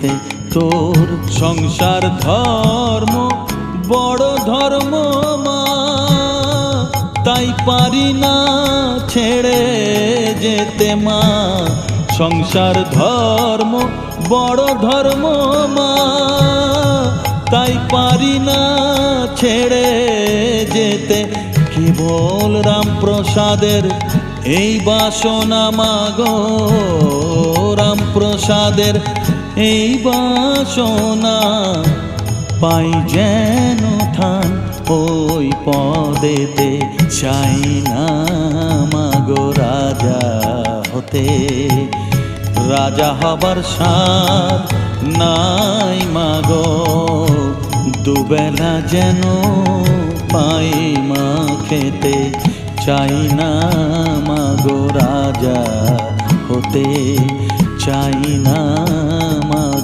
যেতে। তোর সংসার ধর্ম বড় ধর্ম মা, তাই পারি না ছেড়ে যেতে মা। সংসার ধর্ম বড় ধর্ম মা, তাই পারি না ছেড়ে যেতে। কেবল রামপ্রসাদের এই বাসনা মাগো, রামপ্রসাদের এই বাসনা, পাই যেন ঠান ওই পদেতে। চাই না মাগো রাজা হতে, রাজা হবার সাধ নাই মাগো। দুবেলা যেন পাই মা খেতে, চাই না মাগো রাজা হতে, চাই না